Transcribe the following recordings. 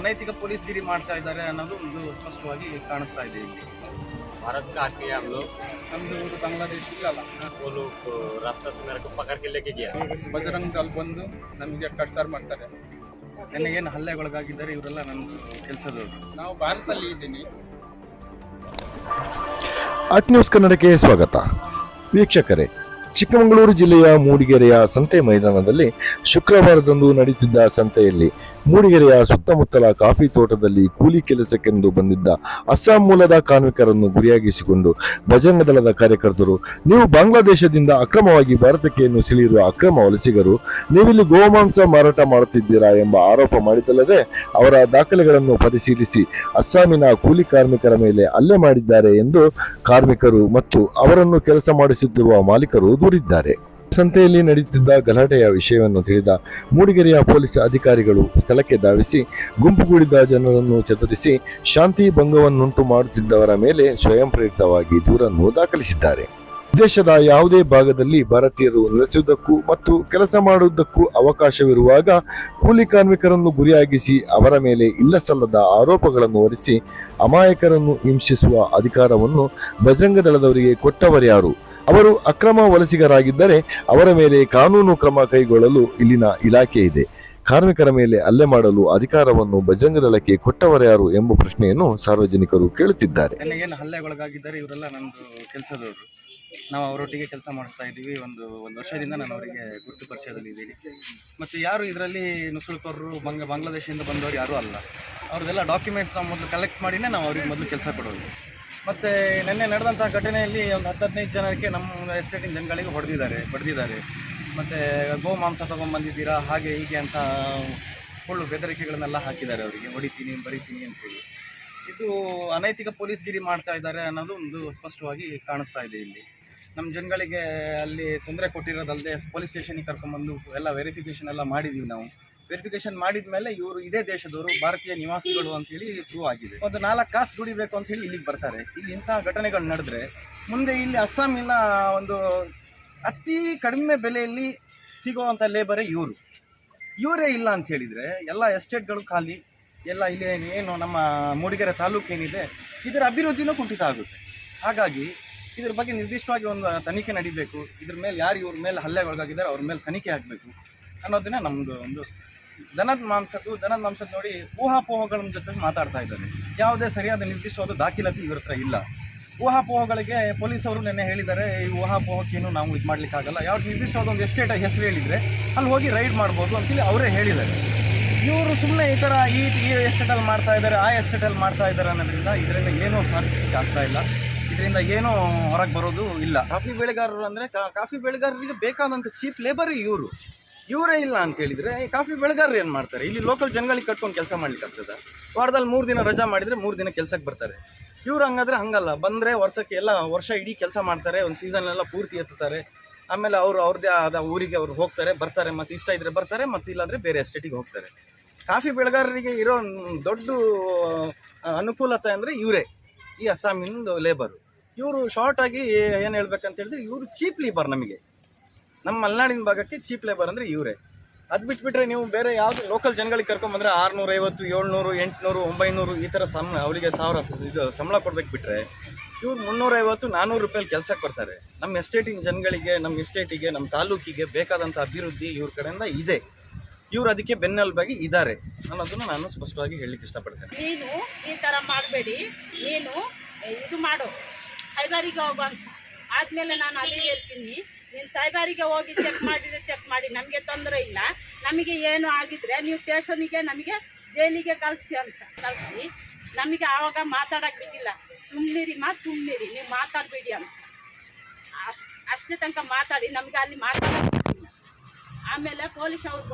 ಅನೈತಿಕ ಪೊಲೀಸ್ಗಿರಿ ಮಾಡ್ತಾ ಇದ್ದಾರೆ ಅನ್ನೋದು ಒಂದು ಸ್ಪಷ್ಟವಾಗಿ ಕಾಣಿಸ್ತಾ ಇದೆ ಇಲ್ಲಿ. भारत का आके हम लोग ನಮ್ದು ಊರು ಬಾಂಗ್ಲಾದೇಶ ಇಲ್ಲ ಅಲ್ಲ, वो लोग रास्ता से मेरे को पकड़ के लेके गया। ಬಜರಂಗ್ ದಲ್ ಬಂದು ನಮಗೆ ಕಟ್ಸಾರ್ ಮಾಡ್ತಾರೆ. ನನಗೇನು ಹಲ್ಲೆಗೊಳಗಾಗಿದ್ದಾರೆ ಇವರೆಲ್ಲ ನನ್ನ ಕೆಲಸದವರು. ನಾವು ಭಾರತದಲ್ಲಿ ಇದ್ದೀನಿ. ಆಟ್ ನ್ಯೂಸ್ ಕನ್ನಡಕ್ಕೆ ಸ್ವಾಗತ. ವೀಕ್ಷಕರೇ, ಚಿಕ್ಕಮಗಳೂರು ಜಿಲ್ಲೆಯ ಮೂಡಿಗೆರೆಯ ಸಂತೆ ಮೈದಾನದಲ್ಲಿ ಶುಕ್ರವಾರದಂದು ನಡೆಯುತ್ತಿದ್ದ ಸಂತೆಯಲ್ಲಿ ಮೂಡಿಗೆರೆಯ ಸುತ್ತಮುತ್ತಲ ಕಾಫಿ ತೋಟದಲ್ಲಿ ಕೂಲಿ ಕೆಲಸಕ್ಕೆಂದು ಬಂದಿದ್ದ ಅಸ್ಸಾಂ ಮೂಲದ ಕಾರ್ಮಿಕರನ್ನು ಗುರಿಯಾಗಿಸಿಕೊಂಡು ಬಜರಂಗ ದಳದ ಕಾರ್ಯಕರ್ತರು, ನೀವು ಬಾಂಗ್ಲಾದೇಶದಿಂದ ಅಕ್ರಮವಾಗಿ ಭಾರತಕ್ಕೆ ನುಸುಳಿರುವ ಅಕ್ರಮ ವಲಸಿಗರು, ನೀವಿಲ್ಲಿ ಗೋಮಾಂಸ ಮಾರಾಟ ಮಾಡುತ್ತಿದ್ದೀರಾ ಎಂಬ ಆರೋಪ ಮಾಡಿದ್ದಲ್ಲದೆ ಅವರ ದಾಖಲೆಗಳನ್ನು ಪರಿಶೀಲಿಸಿ ಅಸ್ಸಾಮಿನ ಕೂಲಿ ಕಾರ್ಮಿಕರ ಮೇಲೆ ಹಲ್ಲೆ ಮಾಡಿದ್ದಾರೆ ಎಂದು ಕಾರ್ಮಿಕರು ಮತ್ತು ಅವರನ್ನು ಕೆಲಸ ಮಾಡಿಸುತ್ತಿರುವ ಮಾಲೀಕರು ದೂರಿದ್ದಾರೆ. ಸಂತೆಯಲ್ಲಿ ನಡೆಯುತ್ತಿದ್ದ ಗಲಾಟೆಯ ವಿಷಯವನ್ನು ತಿಳಿದ ಮೂಡಿಗೆರೆಯ ಪೊಲೀಸ್ ಅಧಿಕಾರಿಗಳು ಸ್ಥಳಕ್ಕೆ ಧಾವಿಸಿ ಗುಂಪುಗೂಡಿದ ಜನರನ್ನು ಚದುರಿಸಿ ಶಾಂತಿ ಭಂಗವನ್ನುಂಟು ಮಾಡುತ್ತಿದ್ದವರ ಮೇಲೆ ಸ್ವಯಂ ಪ್ರೇರಿತವಾಗಿ ದೂರನ್ನು ದಾಖಲಿಸಿದ್ದಾರೆ. ದೇಶದ ಯಾವುದೇ ಭಾಗದಲ್ಲಿ ಭಾರತೀಯರು ನೆಲೆಸುವುದಕ್ಕೂ ಮತ್ತು ಕೆಲಸ ಮಾಡುವುದಕ್ಕೂ ಅವಕಾಶವಿರುವಾಗ ಕೂಲಿ ಕಾರ್ಮಿಕರನ್ನು ಗುರಿಯಾಗಿಸಿ ಅವರ ಮೇಲೆ ಇಲ್ಲಸಲ್ಲದ ಆರೋಪಗಳನ್ನು ಹೊರಿಸಿ ಅಮಾಯಕರನ್ನು ಹಿಂಸಿಸುವ ಅಧಿಕಾರವನ್ನು ಬಜರಂಗ ದಳದವರಿಗೆ ಕೊಟ್ಟವರ್ಯಾರು? ಅವರು ಅಕ್ರಮ ವಲಸಿಗರಾಗಿದ್ದರೆ ಅವರ ಮೇಲೆ ಕಾನೂನು ಕ್ರಮ ಕೈಗೊಳ್ಳಲು ಇಲ್ಲಿನ ಇಲಾಖೆ ಇದೆ. ಕಾರ್ಮಿಕರ ಮೇಲೆ ಹಲ್ಲೆ ಮಾಡಲು ಅಧಿಕಾರವನ್ನು ಬಜರಂಗ ದಳಕ್ಕೆ ಕೊಟ್ಟವರ್ಯಾರು ಎಂಬ ಪ್ರಶ್ನೆಯನ್ನು ಸಾರ್ವಜನಿಕರು ಕೇಳುತ್ತಿದ್ದಾರೆ. ನನಗೇನು ಹಲ್ಲೆಗೊಳಗಾಗಿದ್ದಾರೆ ಇವರೆಲ್ಲ ನಮ್ಮದು ಕೆಲಸದವರು. ನಾವು ಅವರೊಟ್ಟಿಗೆ ಕೆಲಸ ಮಾಡಿಸ್ತಾ ಇದ್ದೀವಿ. ಒಂದು ವರ್ಷದಿಂದ ನಾನು ಅವರಿಗೆ ಗುರುತು ಪರಿಚಯದಲ್ಲಿ ಇದ್ದೀನಿ. ಮತ್ತು ಯಾರು ಇದರಲ್ಲಿ ನುಸುಳುಕೋರರು ಬಾಂಗ್ಲಾದೇಶದಿಂದ ಬಂದವರು ಯಾರೂ ಅಲ್ಲ. ಅವ್ರದ್ದೆಲ್ಲ ಡಾಕ್ಯುಮೆಂಟ್ಸ್ ನಾವು ಮೊದಲು ಕಲೆಕ್ಟ್ ಮಾಡಿನೇ ನಾವು ಅವ್ರಿಗೆ ಮೊದಲು ಕೆಲಸ ಕೊಡೋದು. ಮತ್ತು ನಿನ್ನೆ ನಡೆದಂಥ ಘಟನೆಯಲ್ಲಿ ಒಂದು 10-15 ಜನಕ್ಕೆ ನಮ್ಮ ಎಸ್ಟೇಟಿನ ಜನಗಳಿಗೆ ಬಡ್ದಿದ್ದಾರೆ. ಮತ್ತು ಗೋ ಮಾಂಸ ತೊಗೊಂಡ್ಬಂದಿದ್ದೀರಾ ಹಾಗೆ ಹೀಗೆ ಅಂತ ಸುಳ್ಳು ಬೆದರಿಕೆಗಳನ್ನೆಲ್ಲ ಹಾಕಿದ್ದಾರೆ. ಅವರಿಗೆ ಹೊಡಿತೀನಿ ಬರಿತೀನಿ ಅಂತೇಳಿ. ಇದು ಅನೈತಿಕ ಪೊಲೀಸ್ಗಿರಿ ಮಾಡ್ತಾ ಇದ್ದಾರೆ ಅನ್ನೋದು ಒಂದು ಸ್ಪಷ್ಟವಾಗಿ ಕಾಣಿಸ್ತಾ ಇದೆ ಇಲ್ಲಿ. ನಮ್ಮ ಜನಗಳಿಗೆ ಅಲ್ಲಿ ತೊಂದರೆ ಕೊಟ್ಟಿರೋದಲ್ಲದೆ ಪೊಲೀಸ್ ಸ್ಟೇಷನಿಗೆ ಕರ್ಕೊಂಡ್ಬಂದು ಎಲ್ಲ ವೆರಿಫಿಕೇಷನ್ ಎಲ್ಲ ಮಾಡಿದ್ದೀವಿ ನಾವು. ವೆರಿಫಿಕೇಷನ್ ಮಾಡಿದ ಮೇಲೆ ಇವರು ಇದೇ ದೇಶದವರು, ಭಾರತೀಯ ನಿವಾಸಿಗಳು ಅಂತೇಳಿ ಪ್ರೂವ್ ಆಗಿದೆ. ಒಂದು 4 ಕಾಸು ದುಡಿಬೇಕು ಅಂತ ಹೇಳಿ ಇಲ್ಲಿಗೆ ಬರ್ತಾರೆ. ಇಲ್ಲಿ ಇಂಥ ಘಟನೆಗಳು ನಡೆದ್ರೆ ಮುಂದೆ ಇಲ್ಲಿ ಅಸ್ಸಾಮಿನ ಒಂದು ಅತಿ ಕಡಿಮೆ ಬೆಲೆಯಲ್ಲಿ ಸಿಗುವಂಥ ಲೇಬರೇ ಇವರೇ ಇಲ್ಲ ಅಂತ ಹೇಳಿದರೆ ಎಲ್ಲ ಎಸ್ಟೇಟ್ಗಳು ಖಾಲಿ. ಎಲ್ಲ ಇಲ್ಲಿ ಏನು ನಮ್ಮ ಮೂಡಿಗೆರೆ ತಾಲೂಕು ಏನಿದೆ ಇದರ ಅಭಿವೃದ್ಧಿನೂ ಕುಂಠಿತ ಆಗುತ್ತೆ. ಹಾಗಾಗಿ ಇದ್ರ ಬಗ್ಗೆ ನಿರ್ದಿಷ್ಟವಾಗಿ ಒಂದು ತನಿಖೆ ನಡೀಬೇಕು. ಇದ್ರ ಮೇಲೆ ಯಾರು ಇವ್ರ ಮೇಲೆ ಹಲ್ಲೆಗೊಳಗಾಗಿದ್ದಾರೆ ಅವ್ರ ಮೇಲೆ ತನಿಖೆ ಆಗಬೇಕು ಅನ್ನೋದನ್ನ ನಮ್ಮದು ಒಂದು ದನದ ಮಾಂಸದ ನೋಡಿ ಊಹಾಪೋಹಗಳ ಜೊತೆ ಮಾತಾಡ್ತಾ ಇದ್ದಾರೆ. ಯಾವುದೇ ಸರಿಯಾದ ನಿರ್ದಿಷ್ಟವಾದ ದಾಖಲಾತಿ ಇವ್ರ ಹತ್ರ ಇಲ್ಲ. ಊಹಾಪೋಹಗಳಿಗೆ ಪೊಲೀಸವರು ನಿನ್ನೆ ಹೇಳಿದ್ದಾರೆ, ಈ ಊಹಾಪೋಹಕ್ಕೇನು ನಾವು ಇದು ಮಾಡಲಿಕ್ಕಾಗಲ್ಲ. ಯಾವ ನಿರ್ದಿಷ್ಟವಾದ ಒಂದು ಎಸ್ಟೇಟ್ ಹೆಸರು ಹೇಳಿದರೆ ಅಲ್ಲಿ ಹೋಗಿ ರೈಡ್ ಮಾಡ್ಬೋದು ಅಂತೇಳಿ ಅವರೇ ಹೇಳಿದ್ದಾರೆ. ಇವರು ಸುಮ್ಮನೆ ಈ ಥರ ಈ ಎಸ್ಟೇಟಲ್ಲಿ ಮಾಡ್ತಾ ಇದ್ದಾರೆ, ಆ ಎಸ್ಟೇಟಲ್ಲಿ ಮಾಡ್ತಾ ಇದ್ದಾರೆ ಅನ್ನೋದ್ರಿಂದ ಇದರಿಂದ ಏನೂ ಸಾಧಿಸಲಿಕ್ಕೆ ಆಗ್ತಾ ಇಲ್ಲ. ಇದರಿಂದ ಏನೂ ಹೊರಗೆ ಬರೋದು ಇಲ್ಲ. ಕಾಫಿ ಬೆಳೆಗಾರರು ಅಂದರೆ ಕಾಫಿ ಬೆಳೆಗಾರರಿಗೆ ಬೇಕಾದಂಥ ಚೀಪ್ ಲೇಬರ್ ಇವರೇ ಇಲ್ಲ ಅಂತ ಹೇಳಿದರೆ ಕಾಫಿ ಬೆಳೆಗಾರರು ಏನು ಮಾಡ್ತಾರೆ? ಇಲ್ಲಿ ಲೋಕಲ್ ಜನಗಳಿಗೆ ಕಟ್ಕೊಂಡು ಕೆಲಸ ಮಾಡ್ಲಿಕ್ಕೆ ಆಗ್ತದೆ. ವಾರದಲ್ಲಿ 3 ದಿನ ರಜಾ ಮಾಡಿದರೆ 3 ದಿನ ಕೆಲಸಕ್ಕೆ ಬರ್ತಾರೆ. ಇವ್ರು ಹಂಗಾದ್ರೆ ಹಂಗಲ್ಲ, ಬಂದರೆ ವರ್ಷಕ್ಕೆ ಎಲ್ಲ ವರ್ಷ ಇಡೀ ಕೆಲಸ ಮಾಡ್ತಾರೆ. ಒಂದು ಸೀಸನ್ನೆಲ್ಲ ಪೂರ್ತಿ ಎತ್ತುತ್ತಾರೆ. ಆಮೇಲೆ ಅವ್ರದ್ದೇ ಆದ ಊರಿಗೆ ಅವ್ರು ಹೋಗ್ತಾರೆ ಬರ್ತಾರೆ. ಮತ್ತು ಇಷ್ಟ ಇದ್ದರೆ ಬರ್ತಾರೆ, ಮತ್ತು ಇಲ್ಲಾಂದರೆ ಬೇರೆ ಎಸ್ಟೇಟಿಗೆ ಹೋಗ್ತಾರೆ. ಕಾಫಿ ಬೆಳೆಗಾರರಿಗೆ ಇರೋ ದೊಡ್ಡ ಅನುಕೂಲತೆ ಅಂದರೆ ಇವರೇ, ಈ ಅಸ್ಸಾಮಿನ ಲೇಬರು. ಇವರು ಶಾರ್ಟಾಗಿ ಏನು ಹೇಳ್ಬೇಕಂತ ಹೇಳಿದ್ರೆ ಇವರು ಚೀಪ್ ಲೇಬರ್. ನಮಗೆ ನಮ್ಮ ಮಲೆನಾಡಿನ ಭಾಗಕ್ಕೆ ಚೀಪ್ ಲೇಬರ್ ಅಂದರೆ ಇವರೇ. ಅದು ಬಿಟ್ಬಿಟ್ರೆ ನೀವು ಬೇರೆ ಯಾವುದು ಲೋಕಲ್ ಜನಗಳಿಗೆ ಕರ್ಕೊಂಬಂದರೆ 650, 700, 800, 900 ಈ ಥರ ಅವರಿಗೆ 1000 ಇದು ಸಂಬಳ ಕೊಡ್ಬೇಕು. ಬಿಟ್ಟರೆ ಇವ್ರು 350, 400 ರೂಪಾಯಲ್ಲಿ ಕೆಲಸಕ್ಕೆ ಬರ್ತಾರೆ. ನಮ್ಮ ಎಸ್ಟೇಟಿನ ಜನಗಳಿಗೆ, ನಮ್ಮ ಎಸ್ಟೇಟಿಗೆ, ನಮ್ಮ ತಾಲೂಕಿಗೆ ಬೇಕಾದಂಥ ಅಭಿವೃದ್ಧಿ ಇವ್ರ ಕಡೆಯಿಂದ ಇದೆ. ಇವರು ಅದಕ್ಕೆ ಬೆನ್ನೆಲುಬಾಗಿ ಇದ್ದಾರೆ ಅನ್ನೋದನ್ನು ನಾನು ಸ್ಪಷ್ಟವಾಗಿ ಹೇಳಲಿಕ್ಕೆ ಇಷ್ಟಪಡ್ತೇನೆ. ನೀನು ಈ ಥರ ಮಾಡಬೇಡಿ, ನೀನು ಇದು ಮಾಡು, ಸೈಬರಿಗೆ ಹೋಗುವಂತ ಆದಮೇಲೆ ನಾನು ಅದೇ ಹೇಳ್ತೀನಿ. ನೀನು ಸೈಬರಿಗೆ ಹೋಗಿ ಚೆಕ್ ಮಾಡಿ, ನಮಗೆ ತೊಂದರೆ ಇಲ್ಲ, ನಮಗೆ ಏನು ಆಗಿದ್ರೆ ನೀವು ಸ್ಟೇಷನಿಗೆ ನಮಗೆ ಜೈಲಿಗೆ ಕಳಿಸಿ ನಮಗೆ ಆವಾಗ ಮಾತಾಡೋಕ್ಕೆ ಬಿಟ್ಟಿಲ್ಲ. ಸುಮ್ಮನಿರಿ ನೀವು ಮಾತಾಡಬೇಡಿ ಅಂತ ಅಷ್ಟೇ ತನಕ ಮಾತಾಡಿ ನಮಗೆ ಅಲ್ಲಿ ಮಾತಾಡೋಕ್ಕೆ ಬಿಟ್ಟಿಲ್ಲ. ಆಮೇಲೆ ಪೊಲೀಸ್ ಅವ್ರು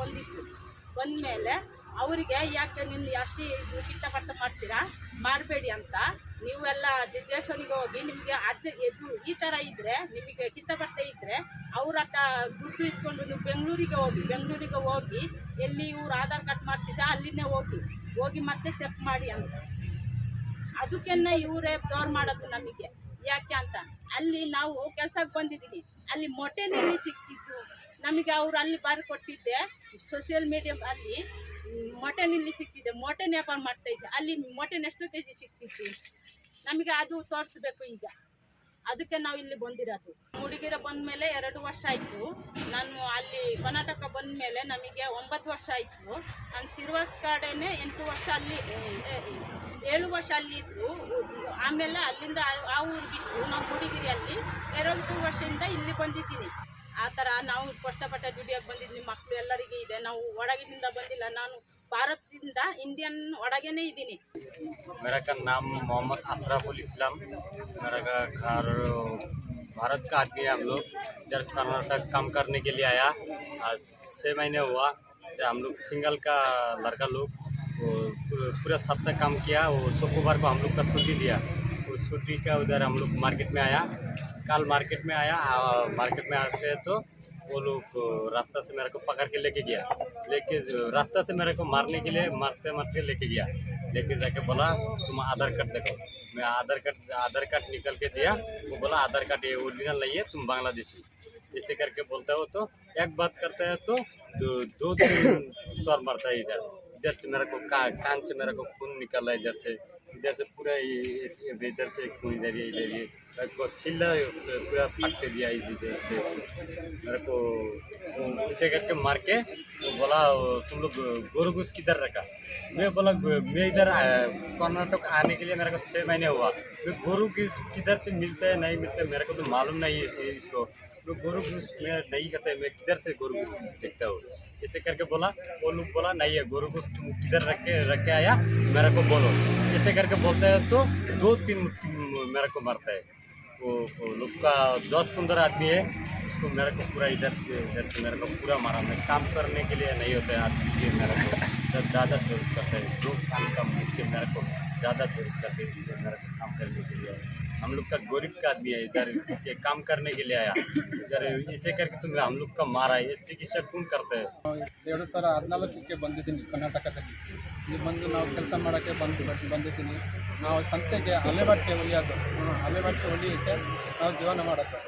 ಬಂದಮೇಲೆ ಅವರಿಗೆ ಯಾಕೆ ನಿನ್ನ ಅಷ್ಟೇ ಕಿತ್ತಪಟ್ಟ ಮಾಡ್ತೀರಾ, ಮಾಡಬೇಡಿ ಅಂತ ನೀವೆಲ್ಲ ಸ್ಟೇಷನಿಗೆ ಹೋಗಿ ನಿಮಗೆ ಇದು ಈ ಥರ ಇದ್ದರೆ, ನಿಮಗೆ ಕಿತ್ತಪಟ್ಟೆ ಇದ್ದರೆ ಅವ್ರ ದುಡ್ಡು ಇಸ್ಕೊಂಡು ನೀವು ಬೆಂಗಳೂರಿಗೆ ಹೋಗಿ ಎಲ್ಲಿ ಇವ್ರು ಆಧಾರ್ ಕಾರ್ಡ್ ಮಾಡಿಸಿದ್ರೆ ಅಲ್ಲಿನೇ ಹೋಗಿ ಮತ್ತೆ ಚೆಕ್ ಮಾಡಿ ಅಂತ. ಅದಕ್ಕೆನ್ನ ಇವರೇ ಜೋರು ಮಾಡೋದು ನಮಗೆ. ಯಾಕೆ ಅಂತ ಅಲ್ಲಿ ನಾವು ಕೆಲಸಕ್ಕೆ ಬಂದಿದ್ದೀವಿ, ಅಲ್ಲಿ ಮೊಟ್ಟೆನಲ್ಲಿ ಸಿಕ್ತಿತ್ತು ನಮಗೆ. ಅವ್ರು ಅಲ್ಲಿ ಬರ್ಕೊಟ್ಟಿದ್ದೆ ಸೋಷಿಯಲ್ ಮೀಡಿಯಾ ಅಲ್ಲಿ ಮಟನ್ ಇಲ್ಲಿ ಸಿಗ್ತಿದೆ, ಮಟನ್ ವ್ಯಾಪಾರ ಮಾಡ್ತಾ ಇದ್ದೆ, ಅಲ್ಲಿ ಮಟನ್ ಎಷ್ಟು ಕೆ ಜಿ ಸಿಗ್ತಿತ್ತು, ನಮಗೆ ಅದು ತೋರಿಸ್ಬೇಕು ಈಗ. ಅದಕ್ಕೆ ನಾವು ಇಲ್ಲಿ ಬಂದಿರೋದು. ಮೂಡಿಗೆರೆ ಬಂದ ಮೇಲೆ 2 ವರ್ಷ ಆಯಿತು. ನಾನು ಅಲ್ಲಿ ಕರ್ನಾಟಕ ಬಂದ ಮೇಲೆ ನಮಗೆ 9 ವರ್ಷ ಆಯಿತು. ನಾನು ಸಿರ್ವಾಸ್ ಕಾಡೇನೆ 8 ವರ್ಷ ಅಲ್ಲಿ 7 ವರ್ಷ ಅಲ್ಲಿ ಇದ್ದು, ಆಮೇಲೆ ಅಲ್ಲಿಂದ ಆ ಊರು ಬಿಟ್ಟು ನಾವು ಮೂಡಿಗೆರೆಯಲ್ಲಿ 2 ವರ್ಷದಿಂದ ಇಲ್ಲಿ ಬಂದಿದ್ದೀನಿ. ಆ ಥರ ನಾವು ಕಷ್ಟಪಟ್ಟ ದುಡಿಯೋಕೆ ಬಂದಿದ್ದೀನಿ. ಮಕ್ಕಳು ಎಲ್ಲರಿಗೆ ಇದೆ, ನಾವು ಒಳಗಿನಿಂದ ಬಂದಿಲ್ಲ. ನಾನು ಭಾರತದಿಂದ इंडियन ಒಳಗೇನೆ ಇದ್ದೀನಿ. मेरा का नाम मोहम्मद अशरफुल इस्लाम। मेरा का घर भारत का आदमी है। हम लोग जब कर्नाटक काम करने के लिए आया, आज 6 महीने हुआ। जब हम लोग सिंगल का लड़का लोग वो पूरा सप्ताह काम किया। वो शुक्रवार को हम लोग का छुट्टी दिया। वो छुट्टी का उधर हम लोग मार्केट में आया। कल मार्केट में आया, मार्केट में आते तो वो लोग रास्ता से मेरे को पकड़ के लेके गया। रास्ता से मेरे को मारने के लिए मारते मारते लेके गया। लेके जाके बोला तुम आधार कार्ड देखो। मैं आधार कार्ड निकल के दिया। वो बोला आधार कार्ड ये ओरिजिनल नहीं है, तुम बांग्लादेशी। ऐसे करके बोलते हो तो एक बात करते हैं तो 2-3 स्वर मारता है। इधर से मेरे को कान से मेरे को खून निकला, इधर से पूरा इधर से खून इधर ये मेरे को छिल्ला पूरा फाट के दिया। इधर से मेरे को ऐसे करके मार के वो बोला तुम लोग गोरू घुस किधर रखा। मैं बोला मैं इधर कर्नाटक आने के लिए मेरे को 6 महीने हुआ। मैं गोरू घुस किधर से मिलते हैं नहीं मिलते मेरे को तो मालूम नहीं है इसको। मैं गोरू घुस मैं नहीं कहते, मैं किधर से गोरू घुस देखता हूँ। ऐसे करके बोला। वो लोग बोला नहीं है गोरू घुस तुम किधर रख के आया मेरे को बोलो। ऐसे करके बोलते हैं तो 2-3 मेरे को मारता है। वो लोग का 10-15 आदमी है। उसको मेरे को पूरा इधर से मेरे को पूरा मारा। मैं काम करने के लिए नहीं होता है आदमी मेरे को ज़्यादा जरूरत करते हैं। जो काम का मुख्य मेरे को ज़्यादा जरूरत करते हैं, इसलिए मेरे को काम करने के लिए। हम लोग का गरीब का आदमी है, इधर ये काम करने के लिए आया। इधर इसे करके तुम हम लोग का मारा है, इससे की कौन करते हैं। 2014ಕ್ಕೆ ಬಂದಿದ್ದೀನಿ ಕರ್ನಾಟಕದಲ್ಲಿ. ಇಲ್ಲಿ ಬಂದು ನಾವು ಕೆಲಸ ಮಾಡೋಕ್ಕೆ ಬಂದಿದ್ದೀನಿ. ನಾವು ಸಂತೆಗೆ ಅಲೆಬಟ್ಟೆ ಹೊಲಿಯೋದು, ಅಲೆಬಟ್ಟೆ ಹೊಲಿಯೋಕ್ಕೆ ನಾವು ಜೀವನ ಮಾಡೋದು.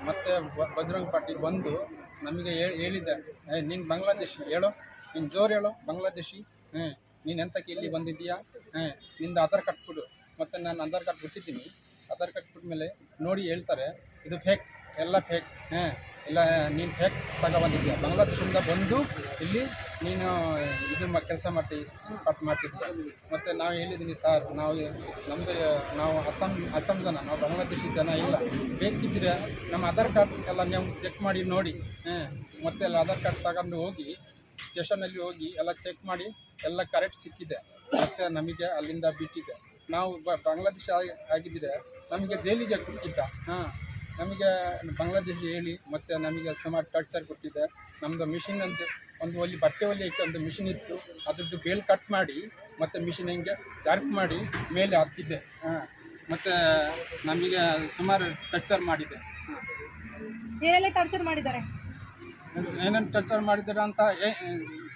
ಮತ್ತು ಬಜರಂಗ್ ಪಾಟೀಲ್ ಬಂದು ನಮಗೆ ಹೇಳಿದ್ದೆ, ನೀನು ಬಾಂಗ್ಲಾದೇಶಿ ಹೇಳೋ, ನೀನು ಜೋರು ಹೇಳೋ ಬಾಂಗ್ಲಾದೇಶಿ, ನೀನು ಎಂತಕ್ಕೆ ಇಲ್ಲಿ ಬಂದಿದ್ದೀಯಾ, ನಿಂದು ಆಧಾರ್ ಕಾರ್ಡ್ ಕೊಡು. ಮತ್ತು ನಾನು ಆಧಾರ್ ಕಾರ್ಡ್ ಬಿಟ್ಟಿದ್ದೀನಿ. ಆಧಾರ್ ಕಾರ್ಡ್ ಕೊಟ್ಟ ನೋಡಿ ಹೇಳ್ತಾರೆ ಇದು ಫೇಕ್, ಎಲ್ಲ ಫೇಕ್, ಇಲ್ಲ ನೀನು ಫೇಕ್ ತಗೊಬಂದಿದ್ದೀಯ, ಬಾಂಗ್ಲಾದೇಶದಿಂದ ಬಂದು ಇಲ್ಲಿ ನೀನು ಇದು ಕೆಲಸ ಮಾಡ್ತಿದ್ದೀಯ. ಮತ್ತು ನಾವು ಹೇಳಿದ್ದೀನಿ ಸರ್, ನಾವು ಅಸ್ಸಾಂ ಜನ, ನಾವು ಬಾಂಗ್ಲಾದೇಶಿ ಜನ ಇಲ್ಲ. ಬೇಕಿದ್ದರೆ ನಮ್ಮ ಆಧಾರ್ ಕಾರ್ಡ್ ಎಲ್ಲ ನೀವು ಚೆಕ್ ಮಾಡಿ ನೋಡಿ. ಮತ್ತು ಎಲ್ಲ ಆಧಾರ್ ಕಾರ್ಡ್ ತಗೊಂಡು ಹೋಗಿ ಸ್ಟೇಷನಲ್ಲಿ ಹೋಗಿ ಎಲ್ಲ ಚೆಕ್ ಮಾಡಿ ಎಲ್ಲ ಕರೆಕ್ಟ್ ಸಿಕ್ಕಿದೆ. ಮತ್ತು ನಮಗೆ ಅಲ್ಲಿಂದ ಬಿಟ್ಟಿದೆ. ನಾವು ಬಾಂಗ್ಲಾದೇಶ ಆಗಿದ್ದರೆ ನಮಗೆ ಜೈಲಿಗೆ ಕೊಟ್ಟಿದ್ದ. ನಮಗೆ ಬಾಂಗ್ಲಾದೇಶ ಹೇಳಿ ಮತ್ತು ನಮಗೆ ಸುಮಾರು ಟಾರ್ಚರ್ ಕೊಟ್ಟಿದ್ದೆ. ನಮ್ಮದು ಮಿಷಿನ್ ಒಂದು ಒಲಿ ಬಟ್ಟೆ ಹೊಲಿಯೋಕ್ಕೆ ಒಂದು ಮಿಷಿನ್ ಇತ್ತು, ಅದ್ರದ್ದು ಬೇಲ್ ಕಟ್ ಮಾಡಿ ಮತ್ತು ಮಿಷಿನ್ ಹಿಂಗೆ ಜಾರ್ಕ್ ಮಾಡಿ ಮೇಲೆ ಹತ್ತಿದ್ದೆ. ಮತ್ತು ನಮಗೆ ಸುಮಾರು ಟಾರ್ಚರ್ ಮಾಡಿದೆ. ಏನೆಲ್ಲ ಟಾರ್ಚರ್ ಮಾಡಿದ್ದಾರೆ, ಏನೇನು ಟಾರ್ಚರ್ ಮಾಡಿದ್ದಾರೆ ಅಂತ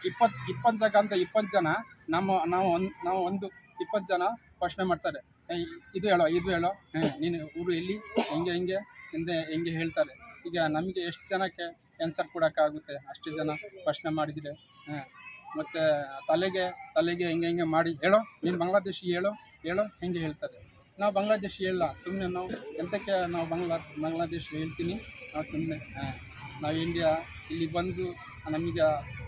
20 ಜಾಗ ಅಂತ 20 ಜನ ನಾವು ಒಂದು 20 ಜನ ಪ್ರಶ್ನೆ ಮಾಡ್ತಾರೆ. ಇದು ಹೇಳೋ ನೀನು ಊರು ಎಲ್ಲಿ, ಹಿಂಗೆ ಹಿಂಗೆ ಹೇಳ್ತಾರೆ. ಈಗ ನಮಗೆ ಎಷ್ಟು ಜನಕ್ಕೆ ಆನ್ಸರ್ ಕೊಡೋಕ್ಕಾಗುತ್ತೆ, ಅಷ್ಟು ಜನ ಪ್ರಶ್ನೆ ಮಾಡಿದರೆ. ಮತ್ತು ತಲೆಗೆ ಹಿಂಗೆ ಮಾಡಿ ಹೇಳೋ, ನೀನು ಬಾಂಗ್ಲಾದೇಶಿ ಹೇಳೋ ಹಿಂಗೆ ಹೇಳ್ತಾರೆ. ನಾವು ಬಾಂಗ್ಲಾದೇಶಿ ಹೇಳಲ್ಲ, ಸುಮ್ಮನೆ ನಾವು ಎಂತಕ್ಕೆ ನಾವು ಬಾಂಗ್ಲಾದೇಶಿ ಹೇಳ್ತೀನಿ. ನಾವು ಸುಮ್ಮನೆ ನಾವು ಇಲ್ಲಿ ಬಂದು ನಮಗೆ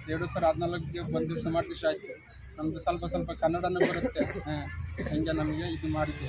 2014ಕ್ಕೆ ಬಂದು ಸುಮಾರು ದಿವಸ ಆಯಿತು. ನಮ್ಮದು ಸ್ವಲ್ಪ ಕನ್ನಡನೂ ಬರುತ್ತೆ. ಹಿಂಗೆ ನಮಗೆ ಇದು ಮಾಡಿದ್ದೆ.